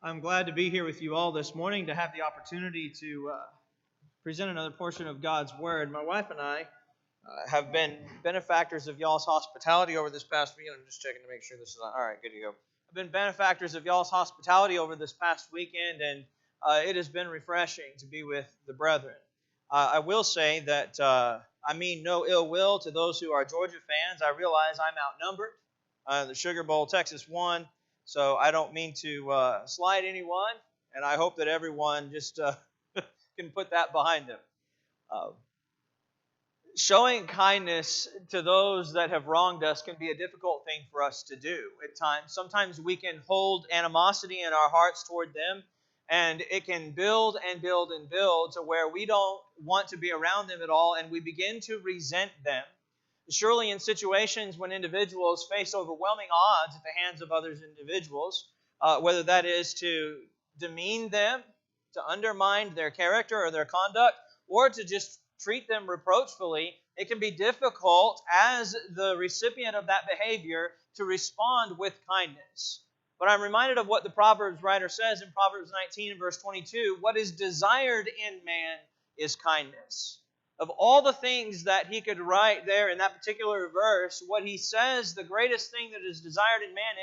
I'm glad to be here with you all this morning to have the opportunity to present another portion of God's Word. My wife and I have been benefactors of y'all's hospitality over this past weekend. I'm just checking to make sure this is on. All right, good to go. I've been benefactors of y'all's hospitality over this past weekend, and it has been refreshing to be with the brethren. I will say that I mean no ill will to those who are Georgia fans. I realize I'm outnumbered. The Sugar Bowl, Texas won. So I don't mean to slight anyone, and I hope that everyone just can put that behind them. Uh, Showing kindness to those that have wronged us can be a difficult thing for us to do at times. Sometimes we can hold animosity in our hearts toward them, and it can build and build and build to where we don't want to be around them at all, and we begin to resent them. Surely in situations when individuals face overwhelming odds at the hands of other individuals, whether that is to demean them, to undermine their character or their conduct, or to just treat them reproachfully, it can be difficult as the recipient of that behavior to respond with kindness. But I'm reminded of what the Proverbs writer says in Proverbs 19 and verse 22, what is desired in man is kindness. Of all the things that he could write there in that particular verse, what he says the greatest thing that is desired in man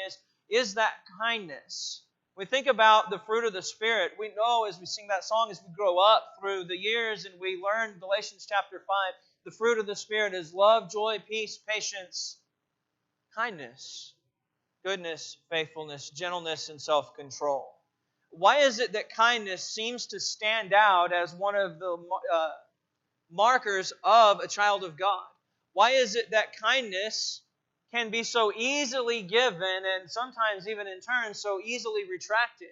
is that kindness. We think about the fruit of the Spirit. We know as we sing that song, as we grow up through the years and we learn Galatians chapter 5, the fruit of the Spirit is love, joy, peace, patience, kindness, goodness, faithfulness, gentleness, and self-control. Why is it that kindness seems to stand out as one of the markers of a child of God? Why is it that kindness can be so easily given and sometimes even in turn so easily retracted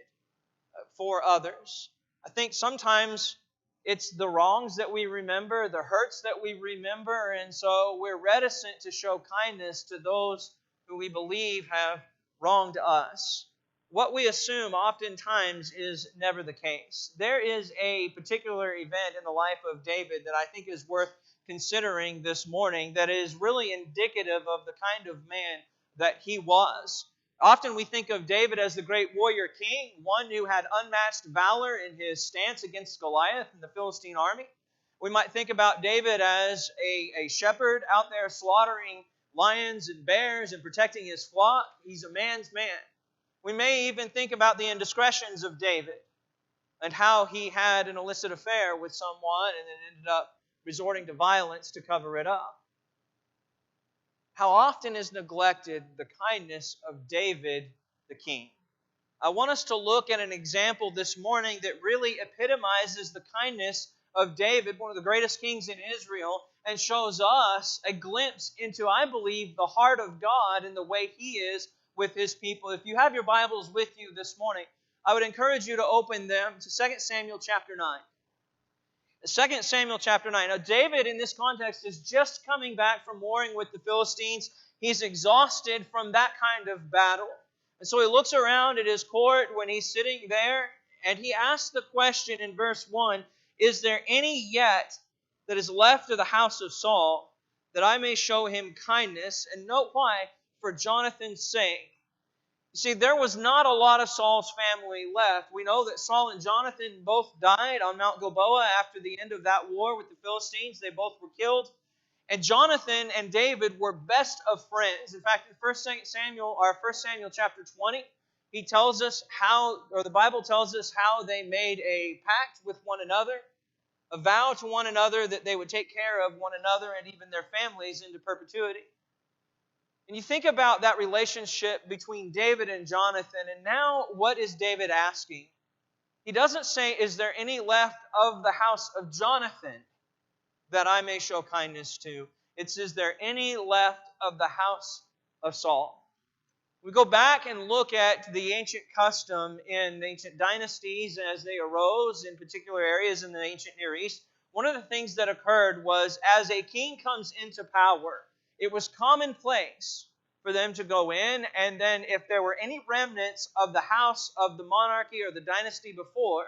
for others? I think sometimes it's the wrongs that we remember, the hurts that we remember, and so we're reticent to show kindness to those who we believe have wronged us. What we assume oftentimes is never the case. There is a particular event in the life of David that I think is worth considering this morning that is really indicative of the kind of man that he was. Often we think of David as the great warrior king, one who had unmatched valor in his stance against Goliath and the Philistine army. We might think about David as a shepherd out there slaughtering lions and bears and protecting his flock. He's a man's man. We may even think about the indiscretions of David and how he had an illicit affair with someone and then ended up resorting to violence to cover it up. How often is neglected the kindness of David the king? I want us to look at an example this morning that really epitomizes the kindness of David, one of the greatest kings in Israel, and shows us a glimpse into, I believe, the heart of God and the way He is with His people. If you have your Bibles with you this morning, I would encourage you to open them to 2 Samuel chapter 9. 2 Samuel chapter 9. Now, David, in this context, is just coming back from warring with the Philistines. He's exhausted from that kind of battle. And so he looks around at his court when he's sitting there, and he asks the question in verse 1, is there any yet that is left of the house of Saul, that I may show him kindness? And note why, for Jonathan's sake. You see, there was not a lot of Saul's family left. We know that Saul and Jonathan both died on Mount Gilboa after the end of that war with the Philistines. They both were killed. And Jonathan and David were best of friends. In fact, in 1 Samuel chapter 20, he tells us how, or the Bible tells us how they made a pact with one another, a vow to one another that they would take care of one another and even their families into perpetuity. And you think about that relationship between David and Jonathan, and now what is David asking? He doesn't say, is there any left of the house of Jonathan that I may show kindness to? It's, is there any left of the house of Saul? We go back and look at the ancient custom in ancient dynasties as they arose in particular areas in the ancient Near East. One of the things that occurred was as a king comes into power, it was commonplace for them to go in, and then if there were any remnants of the house of the monarchy or the dynasty before,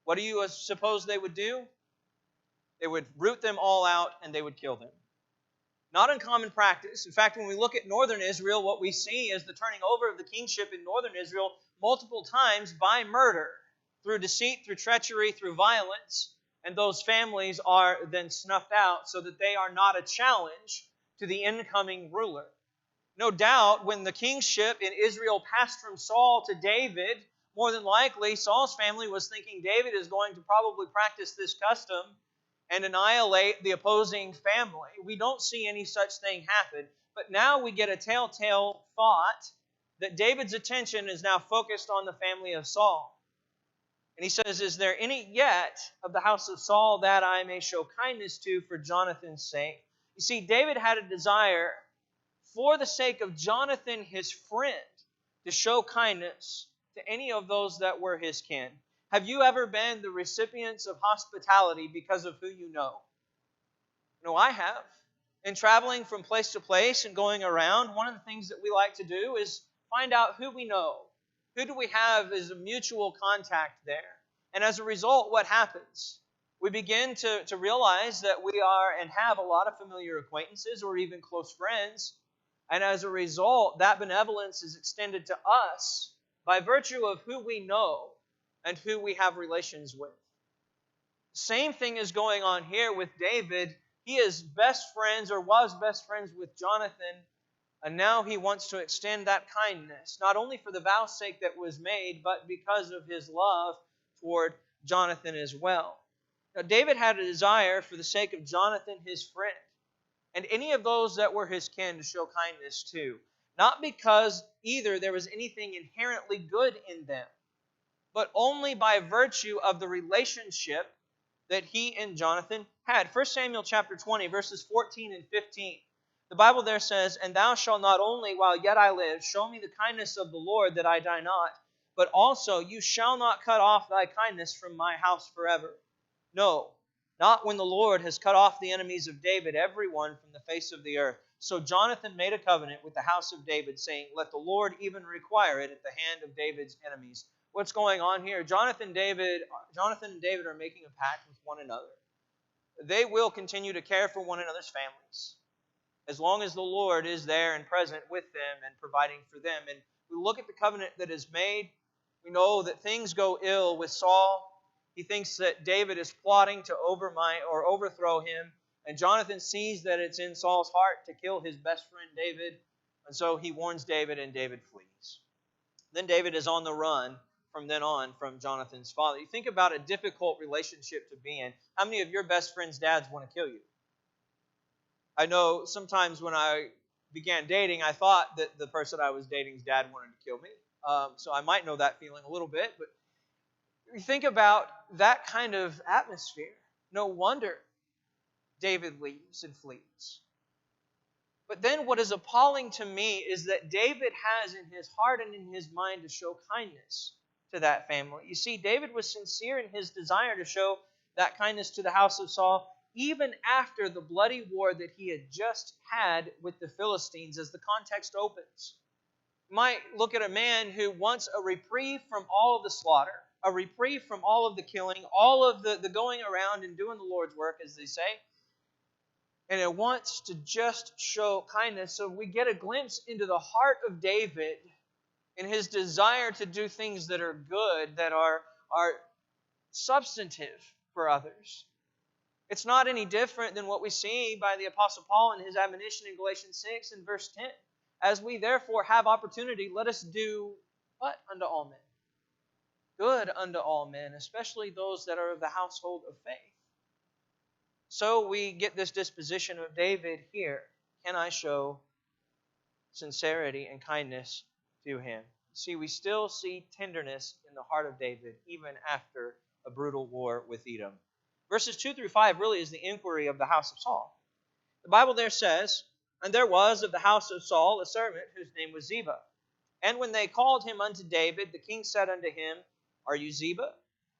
what do you suppose they would do? They would root them all out and they would kill them. Not uncommon practice. In fact, when we look at northern Israel, what we see is the turning over of the kingship in northern Israel multiple times by murder, through deceit, through treachery, through violence, and those families are then snuffed out so that they are not a challenge to the incoming ruler. No doubt, when the kingship in Israel passed from Saul to David, more than likely Saul's family was thinking David is going to probably practice this custom and annihilate the opposing family. We don't see any such thing happen. But now we get a telltale thought that David's attention is now focused on the family of Saul. And he says, is there any yet of the house of Saul that I may show kindness to for Jonathan's sake? You see, David had a desire for the sake of Jonathan, his friend, to show kindness to any of those that were his kin. Have you ever been the recipients of hospitality because of who you know? No, I have. In traveling from place to place and going around, one of the things that we like to do is find out who we know. Who do we have as a mutual contact there? And as a result, what happens? We begin to realize that we are and have a lot of familiar acquaintances or even close friends. And as a result, that benevolence is extended to us by virtue of who we know and who we have relations with. Same thing is going on here with David. He is best friends or was best friends with Jonathan, and now he wants to extend that kindness, not only for the vow's sake that was made, but because of his love toward Jonathan as well. Now, David had a desire for the sake of Jonathan, his friend, and any of those that were his kin to show kindness to. Not because either there was anything inherently good in them, but only by virtue of the relationship that he and Jonathan had. 1 Samuel chapter 20, verses 14 and 15. The Bible there says, and thou shalt not only while yet I live show me the kindness of the Lord that I die not, but also you shall not cut off thy kindness from my house forever. No, not when the Lord has cut off the enemies of David, every one from the face of the earth. So Jonathan made a covenant with the house of David, saying, let the Lord even require it at the hand of David's enemies. What's going on here? Jonathan and David are making a pact with one another. They will continue to care for one another's families as long as the Lord is there and present with them and providing for them. And we look at the covenant that is made. We know that things go ill with Saul. He thinks that David is plotting to overthrow him. And Jonathan sees that it's in Saul's heart to kill his best friend David. And so he warns David, and David flees. Then David is on the run from then on from Jonathan's father. You think about a difficult relationship to be in. How many of your best friends' dads want to kill you? I know sometimes when I began dating, I thought that the person I was dating's dad wanted to kill me. So I might know that feeling a little bit. But you think about that kind of atmosphere. No wonder David leaves and flees. But then what is appalling to me is that David has in his heart and in his mind to show kindness to that family. You see, David was sincere in his desire to show that kindness to the house of Saul, even after the bloody war that he had just had with the Philistines, as the context opens. You might look at a man who wants a reprieve from all of the slaughter, a reprieve from all of the killing, all of the going around and doing the Lord's work, as they say, and it wants to just show kindness. So we get a glimpse into the heart of David in his desire to do things that are good, that are substantive for others. It's not any different than what we see by the Apostle Paul in his admonition in Galatians 6 and verse 10. As we therefore have opportunity, let us do what unto all men? Good unto all men, especially those that are of the household of faith. So we get this disposition of David here. Can I show sincerity and kindness to him? See, we still see tenderness in the heart of David, even after a brutal war with Edom. Verses 2 through 5 really is the inquiry of the house of Saul. The Bible there says, and there was of the house of Saul a servant whose name was Ziba. And when they called him unto David, the king said unto him, Are you Ziba?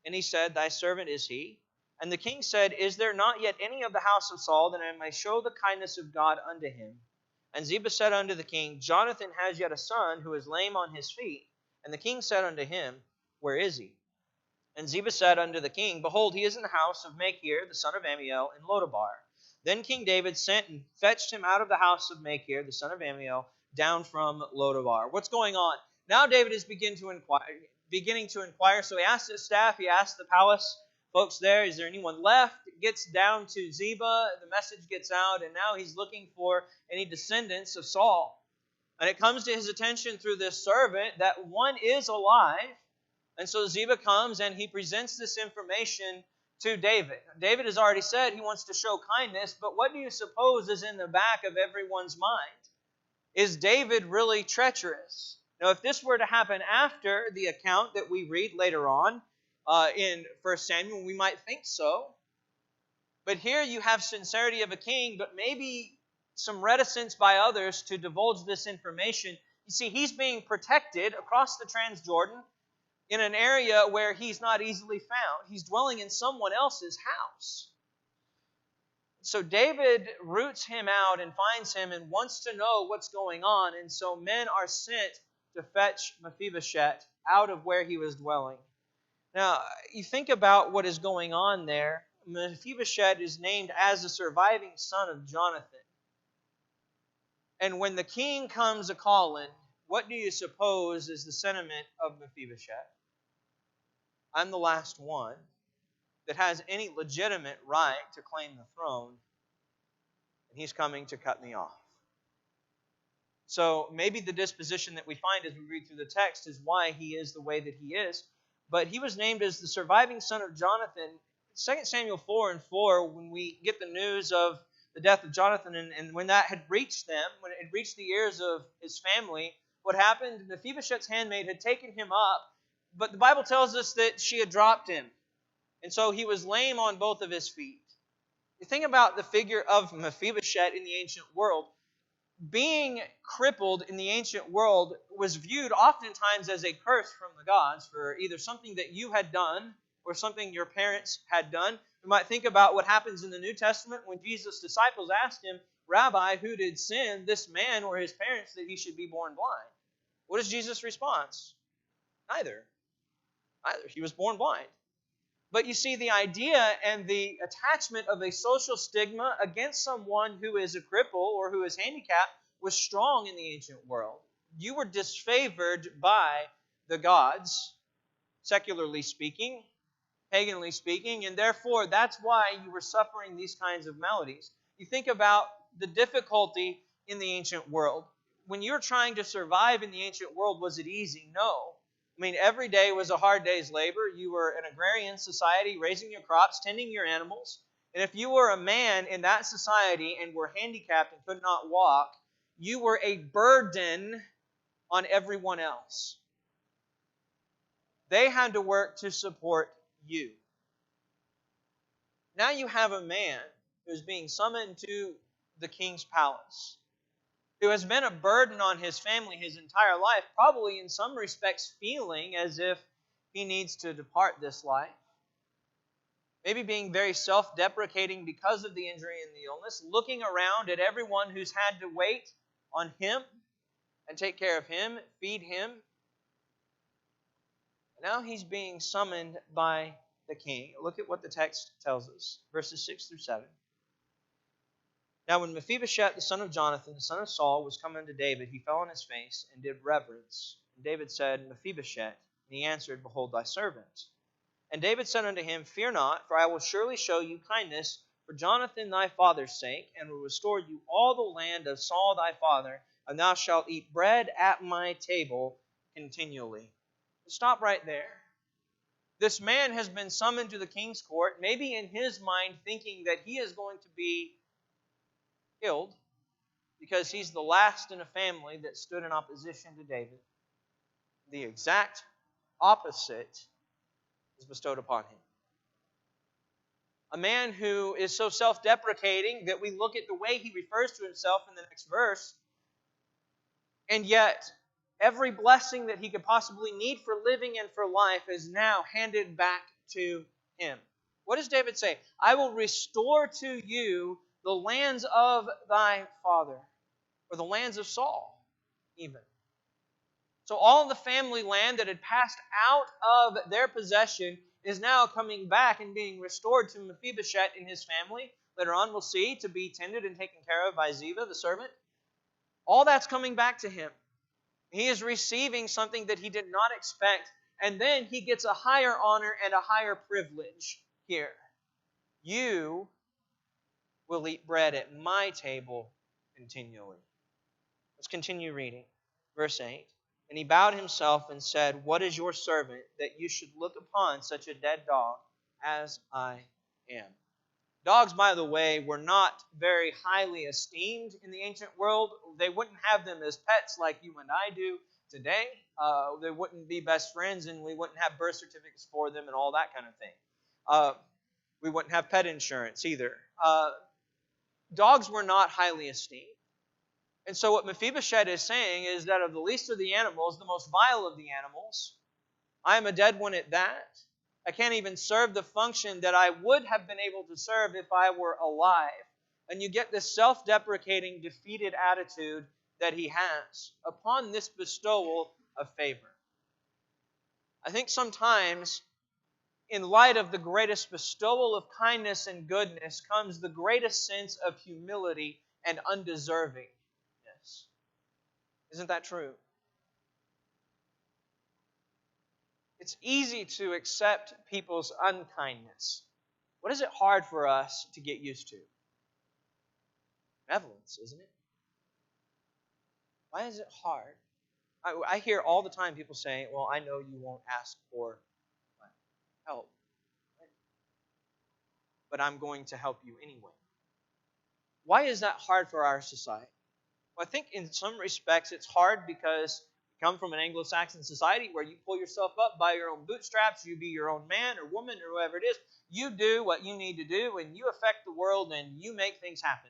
And he said, Thy servant is he. And the king said, Is there not yet any of the house of Saul, that I may show the kindness of God unto him? And Ziba said unto the king, Jonathan has yet a son who is lame on his feet. And the king said unto him, Where is he? And Ziba said unto the king, Behold, he is in the house of Machir, the son of Ammiel, in Lodabar. Then King David sent and fetched him out of the house of Machir, the son of Ammiel, down from Lodabar. What's going on? Now David is beginning to inquire. So he asked his staff, he asked the palace folks there, is there anyone left? It gets down to Ziba, the message gets out, and now he's looking for any descendants of Saul. And it comes to his attention through this servant that one is alive. And so Ziba comes and he presents this information to David. David has already said he wants to show kindness, but what do you suppose is in the back of everyone's mind? Is David really treacherous? Now, if this were to happen after the account that we read later on in 1 Samuel, we might think so. But here you have sincerity of a king, but maybe some reticence by others to divulge this information. You see, he's being protected across the Transjordan in an area where he's not easily found. He's dwelling in someone else's house. So David roots him out and finds him and wants to know what's going on. And so men are sent to fetch Mephibosheth out of where he was dwelling. Now, you think about what is going on there. Mephibosheth is named as the surviving son of Jonathan. And when the king comes a-calling, what do you suppose is the sentiment of Mephibosheth? I'm the last one that has any legitimate right to claim the throne, and he's coming to cut me off. So maybe the disposition that we find as we read through the text is why he is the way that he is. But he was named as the surviving son of Jonathan. 2 Samuel 4:4, when we get the news of the death of Jonathan, and when that had reached them, when it had reached the ears of his family, what happened, Mephibosheth's handmaid had taken him up, but the Bible tells us that she had dropped him. And so he was lame on both of his feet. You think about the figure of Mephibosheth in the ancient world. Being crippled in the ancient world was viewed oftentimes as a curse from the gods for either something that you had done or something your parents had done. We might think about what happens in the New Testament when Jesus' disciples asked him, Rabbi, who did sin, this man or his parents, that he should be born blind? What is Jesus' response? Neither. He was born blind. But you see, the idea and the attachment of a social stigma against someone who is a cripple or who is handicapped was strong in the ancient world. You were disfavored by the gods, secularly speaking, paganly speaking, and therefore that's why you were suffering these kinds of maladies. You think about the difficulty in the ancient world. When you're trying to survive in the ancient world, was it easy? No. I mean, every day was a hard day's labor. You were an agrarian society, raising your crops, tending your animals. And if you were a man in that society and were handicapped and could not walk, you were a burden on everyone else. They had to work to support you. Now you have a man who is being summoned to the king's palace, who has been a burden on his family his entire life, probably in some respects feeling as if he needs to depart this life. Maybe being very self-deprecating because of the injury and the illness, looking around at everyone who's had to wait on him and take care of him, feed him. Now he's being summoned by the king. Look at what the text tells us, verses 6 through 7. Now when Mephibosheth, the son of Jonathan, the son of Saul, was come unto David, he fell on his face and did reverence. And David said, Mephibosheth. And he answered, Behold thy servant. And David said unto him, Fear not, for I will surely show you kindness for Jonathan thy father's sake, and will restore you all the land of Saul thy father, and thou shalt eat bread at my table continually. Stop right there. This man has been summoned to the king's court, maybe in his mind thinking that he is going to be killed because he's the last in a family that stood in opposition to David. The exact opposite is bestowed upon him. A man who is so self-deprecating that we look at the way he refers to himself in the next verse, and yet every blessing that he could possibly need for living and for life is now handed back to him. What does David say? I will restore to you the lands of thy father, or the lands of Saul, even. So all the family land that had passed out of their possession is now coming back and being restored to Mephibosheth and his family. later on we'll see, to be tended and taken care of by Ziba, the servant. All that's coming back to him. He is receiving something that he did not expect, and then he gets a higher honor and a higher privilege here. You will eat bread at my table continually. Let's continue reading. Verse 8. And he bowed himself and said, What is your servant that you should look upon such a dead dog as I am? Dogs, by the way, were not very highly esteemed in the ancient world. They wouldn't have them as pets like you and I do today. They wouldn't be best friends, and we wouldn't have birth certificates for them and all that kind of thing. We wouldn't have pet insurance either. Dogs were not highly esteemed. And so what Mephibosheth is saying is that of the least of the animals, the most vile of the animals, I am a dead one at that. I can't even serve the function that I would have been able to serve if I were alive. And you get this self-deprecating, defeated attitude that he has upon this bestowal of favor. I think sometimes, in light of the greatest bestowal of kindness and goodness, comes the greatest sense of humility and undeservingness. Isn't that true? It's easy to accept people's unkindness. What is it hard for us to get used to? Benevolence, isn't it? Why is it hard? I hear all the time people say, well, I know you won't ask for help, but I'm going to help you anyway. Why is that hard for our society? Well, I think in some respects it's hard because you come from an Anglo-Saxon society where you pull yourself up by your own bootstraps, you be your own man or woman or whoever it is. You do what you need to do, and you affect the world, and you make things happen.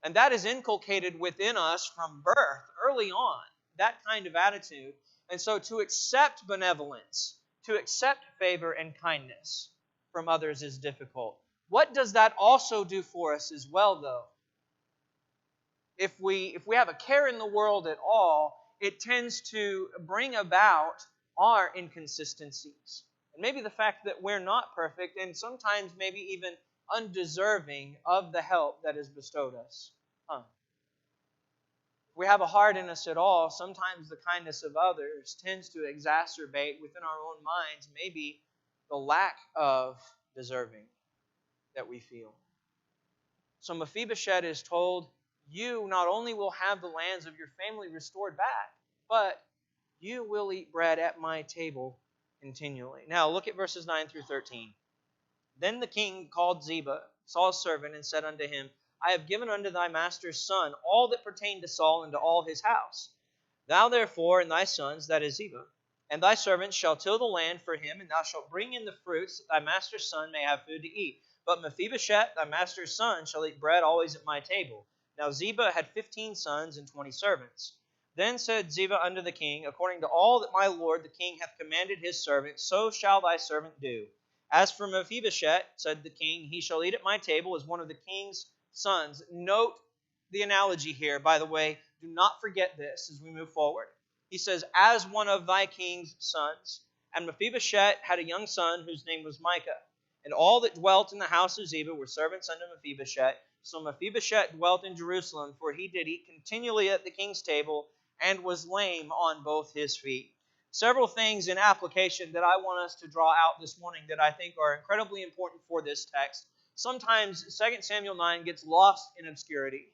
And that is inculcated within us from birth, early on, that kind of attitude. And so to accept benevolence, to accept favor and kindness from others is difficult. What does that also do for us as well, though? If we have a care in the world at all, it tends to bring about our inconsistencies. And maybe the fact that we're not perfect, and sometimes maybe even undeserving of the help that is bestowed us. If we have a heart in us at all, sometimes the kindness of others tends to exacerbate within our own minds maybe the lack of deserving that we feel. So Mephibosheth is told, you not only will have the lands of your family restored back, but you will eat bread at my table continually. Now look at verses 9 through 13. Then the king called Ziba, Saul's servant, and said unto him, I have given unto thy master's son all that pertained to Saul and to all his house. Thou therefore and thy sons, that is Ziba, and thy servants shall till the land for him, and thou shalt bring in the fruits, that thy master's son may have food to eat. But Mephibosheth, thy master's son, shall eat bread always at my table. Now Ziba had 15 sons and 20 servants. Then said Ziba unto the king, According to all that my lord the king hath commanded his servant, so shall thy servant do. As for Mephibosheth, said the king, he shall eat at my table as one of the king's sons. Note the analogy here, by the way. Do not forget this as we move forward. He says, as one of thy king's sons. And Mephibosheth had a young son whose name was Micah. And all that dwelt in the house of Ziba were servants unto Mephibosheth. So Mephibosheth dwelt in Jerusalem, for he did eat continually at the king's table, and was lame on both his feet. Several things in application that I want us to draw out this morning that I think are incredibly important for this text. Sometimes 2 Samuel 9 gets lost in obscurity.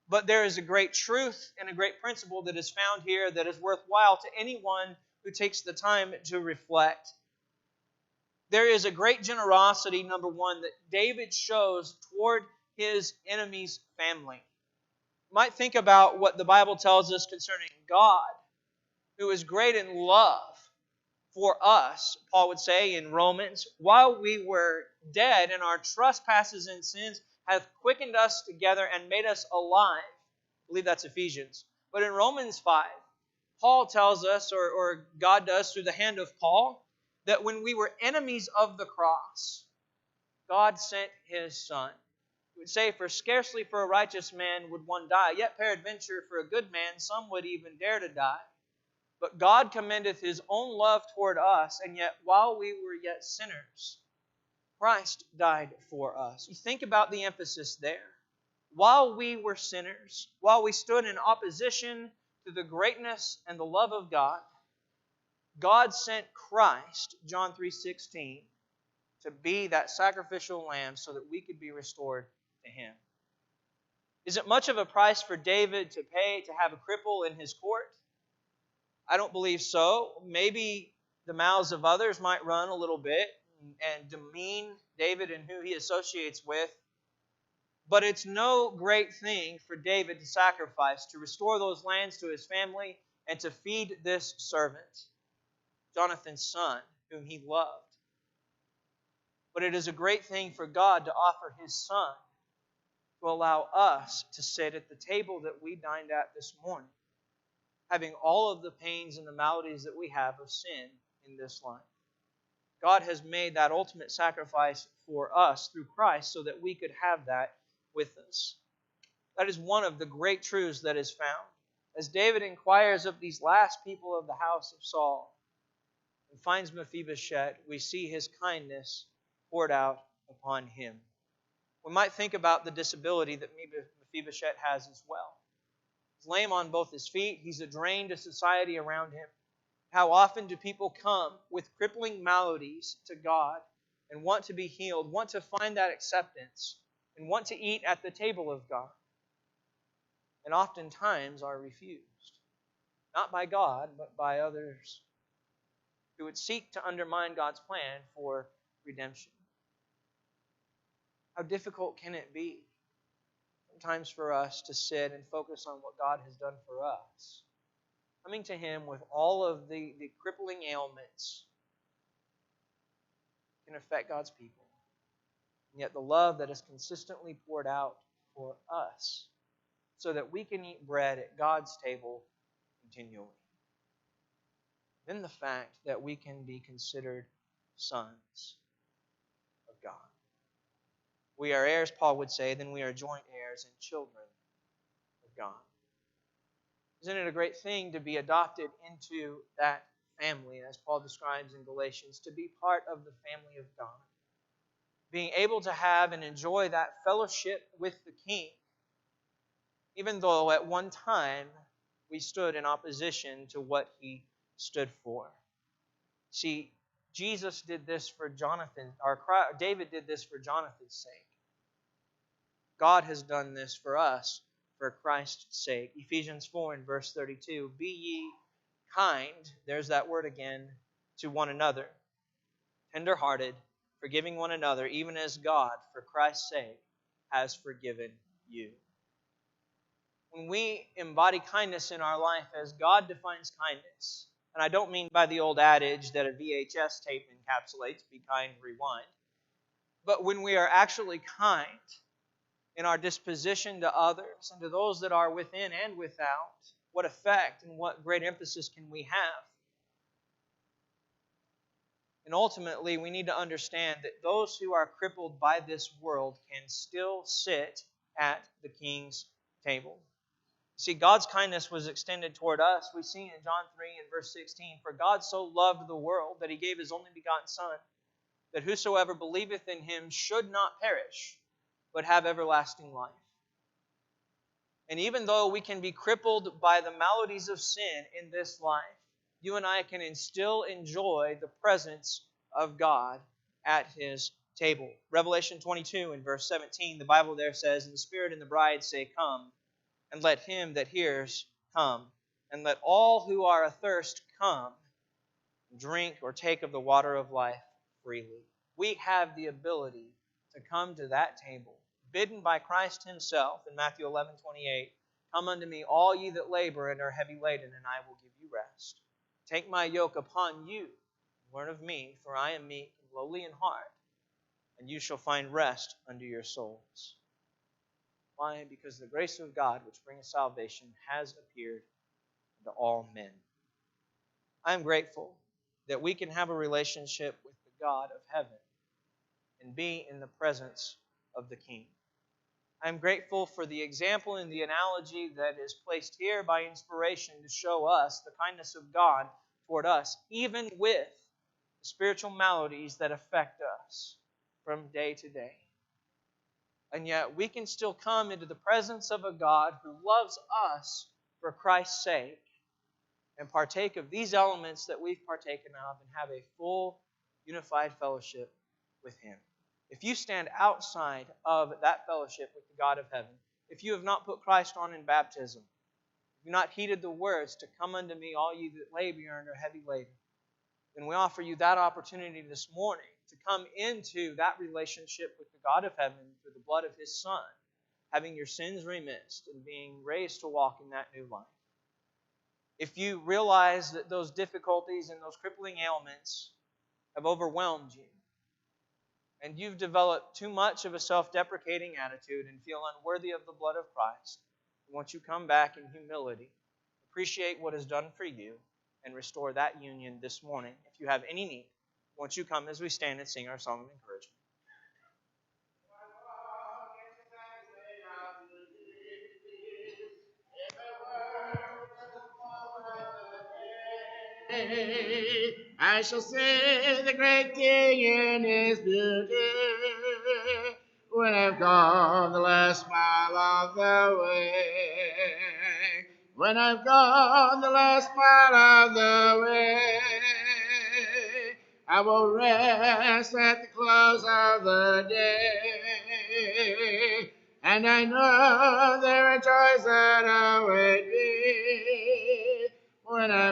But there is a great truth and a great principle that is found here that is worthwhile to anyone who takes the time to reflect. There is a great generosity, number one, that David shows toward his enemy's family. You might think about what the Bible tells us concerning God, who is great in love for us, Paul would say in Romans, while we were dead in our trespasses and sins, hath quickened us together and made us alive. I believe that's Ephesians. But in Romans 5, Paul tells us, or God does through the hand of Paul, that when we were enemies of the cross, God sent His Son. He would say, for scarcely for a righteous man would one die, yet peradventure for a good man some would even dare to die. But God commendeth His own love toward us, and yet while we were yet sinners, Christ died for us. You think about the emphasis there. While we were sinners, while we stood in opposition to the greatness and the love of God, God sent Christ, John 3:16, to be that sacrificial lamb so that we could be restored to Him. Is it much of a price for David to pay to have a cripple in his court? I don't believe so. Maybe the mouths of others might run a little bit and demean David and who he associates with. But it's no great thing for David to sacrifice, to restore those lands to his family, and to feed this servant, Jonathan's son, whom he loved. But it is a great thing for God to offer His Son to allow us to sit at the table that we dined at this morning, having all of the pains and the maladies that we have of sin in this life. God has made that ultimate sacrifice for us through Christ so that we could have that with us. That is one of the great truths that is found. As David inquires of these last people of the house of Saul and finds Mephibosheth, we see his kindness poured out upon him. We might think about the disability that Mephibosheth has as well. He's lame on both his feet. He's a drain to society around him. How often do people come with crippling maladies to God and want to be healed, want to find that acceptance, and want to eat at the table of God, and oftentimes are refused, not by God, but by others who would seek to undermine God's plan for redemption. How difficult can it be sometimes for us to sit and focus on what God has done for us, coming to Him with all of the crippling ailments can affect God's people, and yet the love that is consistently poured out for us so that we can eat bread at God's table continually. Then the fact that we can be considered sons of God. We are heirs, Paul would say, then we are joint heirs and children of God. Isn't it a great thing to be adopted into that family, as Paul describes in Galatians, to be part of the family of God? Being able to have and enjoy that fellowship with the King, even though at one time we stood in opposition to what He stood for. See, Jesus did this for Jonathan, or David did this for Jonathan's sake. God has done this for us for Christ's sake. Ephesians 4 and verse 32, be ye kind, there's that word again, to one another, tender-hearted, forgiving one another, even as God, for Christ's sake, has forgiven you. When we embody kindness in our life as God defines kindness, and I don't mean by the old adage that a VHS tape encapsulates, be kind, rewind, but when we are actually kind in our disposition to others and to those that are within and without, what effect and what great emphasis can we have? And ultimately, we need to understand that those who are crippled by this world can still sit at the King's table. See, God's kindness was extended toward us. We see in John 3 and verse 16, for God so loved the world that He gave His only begotten Son, that whosoever believeth in Him should not perish, but have everlasting life. And even though we can be crippled by the maladies of sin in this life, you and I can still enjoy the presence of God at His table. Revelation 22 and verse 17, the Bible there says, and the Spirit and the bride say, come, and let him that hears come, and let all who are athirst come, drink or take of the water of life freely. We have the ability to come to that table, bidden by Christ Himself in Matthew 11:28, come unto me, all ye that labor and are heavy laden, and I will give you rest. Take my yoke upon you, and learn of me, for I am meek and lowly in heart, and you shall find rest unto your souls. Why? Because the grace of God, which bringeth salvation, has appeared unto all men. I am grateful that we can have a relationship with the God of heaven and be in the presence of the King. I am grateful for the example and the analogy that is placed here by inspiration to show us the kindness of God toward us, even with the spiritual maladies that affect us. from day to day. And yet we can still come into the presence of a God who loves us for Christ's sake and partake of these elements that we've partaken of and have a full, unified fellowship with Him. If you stand outside of that fellowship with the God of heaven, if you have not put Christ on in baptism, if you've not heeded the words to come unto me, all you that labor and are heavy laden, then we offer you that opportunity this morning to come into that relationship with the God of heaven through the blood of His Son, having your sins remissed and being raised to walk in that new life. If you realize that those difficulties and those crippling ailments have overwhelmed you, and you've developed too much of a self-deprecating attitude and feel unworthy of the blood of Christ, once you come back in humility, appreciate what is done for you, and restore that union this morning. If you have any need, won't you come as we stand and sing our song of encouragement? I shall see the great King in His beauty when I've gone the last mile of the way. When I've gone the last mile of the way, I will rest at the close of the day, and I know there are joys that await me when I